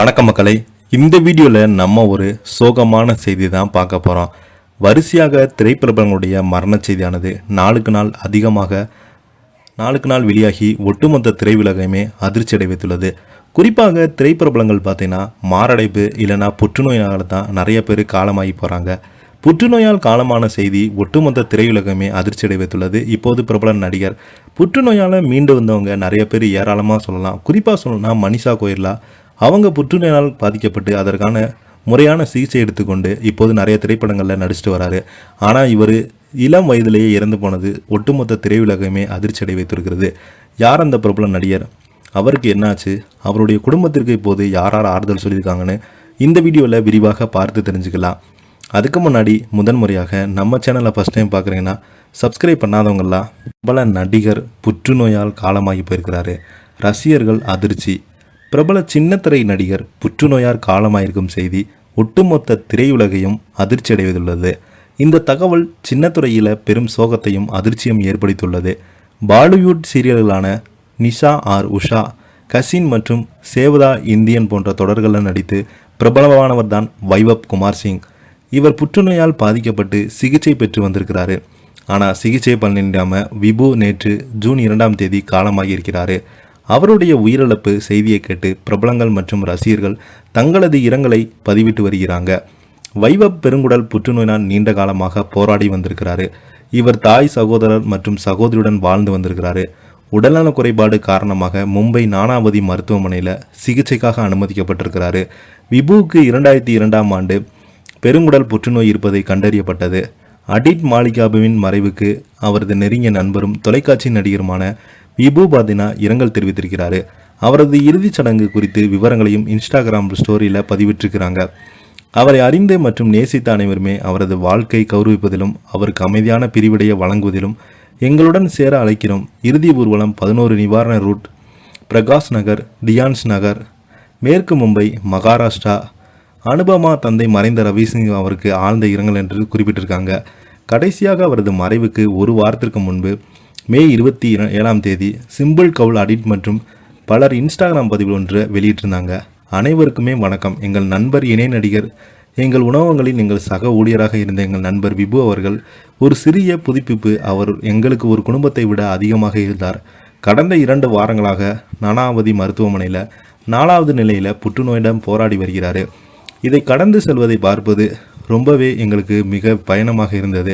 வணக்கம் மக்களே, இந்த வீடியோவில் நம்ம ஒரு சோகமான செய்தி தான் பார்க்க போகிறோம். வரிசையாக திரைப்பிரபலங்களுடைய மரண செய்தியானது நாளுக்கு நாள் வெளியாகி ஒட்டுமொத்த திரையுலகையுமே அதிர்ச்சி அடை வைத்துள்ளது. குறிப்பாக திரைப்பிரபலங்கள் பார்த்தீங்கன்னா மாரடைப்பு இல்லைனா புற்றுநோயால் தான் நிறைய பேர் காலமாகி போகிறாங்க. புற்றுநோயால் காலமான செய்தி ஒட்டுமொத்த திரையுலகமே அதிர்ச்சி அடை வைத்துள்ளது. இப்போது பிரபல நடிகர் புற்றுநோயால் மீண்டு வந்தவங்க நிறைய பேர் ஏராளமாக சொல்லலாம். குறிப்பாக சொல்லணும்னா மனிஷா கோயிர்லா, அவங்க புற்றுநோயால் பாதிக்கப்பட்டு அதற்கான முறையான சிகிச்சை எடுத்துக்கொண்டு இப்போது நிறைய திரைப்படங்களில் நடிச்சிட்டு வராரு. ஆனால் இவர் இளம் வயதிலேயே இறந்து போனது ஒட்டுமொத்த திரையுலகமே அதிர்ச்சி அடை வைத்திருக்கிறது. யார் அந்த பிரபல நடிகர், அவருக்கு என்னாச்சு, அவருடைய குடும்பத்திற்கு இப்போது யார் ஆறுதல் சொல்லியிருக்காங்கன்னு இந்த வீடியோவில் விரிவாக பார்த்து தெரிஞ்சுக்கலாம். அதுக்கு முன்னாடி முதன்முறையாக நம்ம சேனலை ஃபஸ்ட் டைம் பார்க்குறீங்கன்னா சப்ஸ்கிரைப் பண்ணாதவங்களாம். பிரபல நடிகர் புற்றுநோயால் காலமாகி போயிருக்கிறாரு. ரசிகர்கள் அதிர்ச்சி. பிரபல சின்னத்திரை நடிகர் புற்றுநோயால் காலமாயிருக்கும் செய்தி ஒட்டுமொத்த திரையுலகையும் அதிர்ச்சி அடைவதுள்ளது. இந்த தகவல் சின்னத்துறையில் பெரும் சோகத்தையும் அதிர்ச்சியும் ஏற்படுத்தியுள்ளது. பாலிவுட் சீரியல்களான நிஷா ஆர் உஷா, கசின் மற்றும் சேவதா இந்தியன் போன்ற தொடர்களில் நடித்து பிரபலமானவர் தான் வைபவ் குமார் சிங். இவர் புற்றுநோயால் பாதிக்கப்பட்டு சிகிச்சை பெற்று வந்திருக்கிறாரு. ஆனால் சிகிச்சை பலனில்லாமல் விபு நேற்று ஜூன் 2ஆம் தேதி காலமாகியிருக்கிறாரு. அவருடைய உயிரிழப்பு செய்தியை கேட்டு பிரபலங்கள் மற்றும் ரசிகர்கள் தங்களது இரங்கலை பதிவிட்டு வருகிறாங்க. வைபவ் பெருங்குடல் புற்றுநோயினால் நீண்ட காலமாக போராடி வந்திருக்கிறாரு. இவர் தாய், சகோதரர் மற்றும் சகோதரியுடன் வாழ்ந்து வந்திருக்கிறாரு. உடல்நல குறைபாடு காரணமாக மும்பை நானாவதி மருத்துவமனையில் சிகிச்சைக்காக அனுமதிக்கப்பட்டிருக்கிறாரு. விபுவுக்கு 2002ஆம் ஆண்டு பெருங்குடல் புற்றுநோய் இருப்பதை கண்டறியப்பட்டது. அடிட் மாலிகாபுவின் மறைவுக்கு அவரது நெருங்கிய நண்பரும் தொலைக்காட்சி நடிகருமான விபு பாதினா இரங்கல் தெரிவித்திருக்கிறாரு. அவரது இறுதிச் சடங்கு குறித்து விவரங்களையும் இன்ஸ்டாகிராம் ஸ்டோரியில் பதிவிட்டிருக்கிறாங்க. அவரை அறிந்து மற்றும் நேசித்த அனைவருமே அவரது வாழ்க்கை கௌரவிப்பதிலும் அவருக்கு அமைதியான பிரிவிடைய வழங்குவதிலும் எங்களுடன் சேர அழைக்கிறோம். இறுதி ஊர்வலம் 11 நிவாரண ரூட், பிரகாஷ் நகர், டியான்ஸ் நகர், மேற்கு மும்பை, மகாராஷ்டிரா. அனுபமா தந்தை மறைந்த ரவிசிங் அவருக்கு ஆழ்ந்த இரங்கல் என்று குறிப்பிட்டிருக்காங்க. கடைசியாக அவரது மறைவுக்கு ஒரு வாரத்திற்கு முன்பு மே 27ஆம் தேதி சிம்பிள் கவுல் அடிட் மற்றும் பலர் இன்ஸ்டாகிராம் பதிவு ஒன்று வெளியிட்டிருந்தாங்க. அனைவருக்குமே வணக்கம். எங்கள் நண்பர் இணை நடிகர், எங்கள் உணவகங்களில் எங்கள் சக ஊழியராக இருந்த எங்கள் நண்பர் விபு அவர்கள் ஒரு சிறிய புதுப்பிப்பு. அவர் எங்களுக்கு ஒரு குடும்பத்தை விட அதிகமாக இருந்தார். கடந்த 2 வாரங்களாக நானாவதி மருத்துவமனையில் 4வது நிலையில் புற்றுநோயிடம் போராடி வருகிறார். இதை கடந்து செல்வதை பார்ப்பது ரொம்பவே எங்களுக்கு மிக பயணமாக இருந்தது.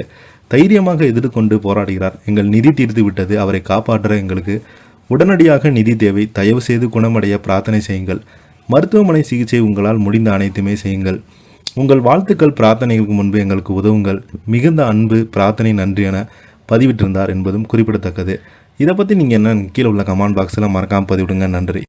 தைரியமாக எதிர்கொண்டு போராடுகிறார். எங்கள் நிதி தீர்த்து விட்டது. அவரை காப்பாற்ற எங்களுக்கு உடனடியாக நிதி தேவை. தயவு செய்து குணமடைய பிரார்த்தனை செய்யுங்கள். மருத்துவமனை சிகிச்சை உங்களால் முடிந்த அனைத்துமே செய்யுங்கள். உங்கள் வாழ்த்துக்கள், பிரார்த்தனைகளுக்கு முன்பு எங்களுக்கு உதவுங்கள். மிகுந்த அன்பு, பிரார்த்தனை, நன்றி என பதிவிட்டிருந்தார் என்பதும் குறிப்பிடத்தக்கது. இதை பற்றி நீங்கள் என்ன கீழே உள்ள கமெண்ட் பாக்ஸில் மறக்காமல் பதிவிடுங்க. நன்றி.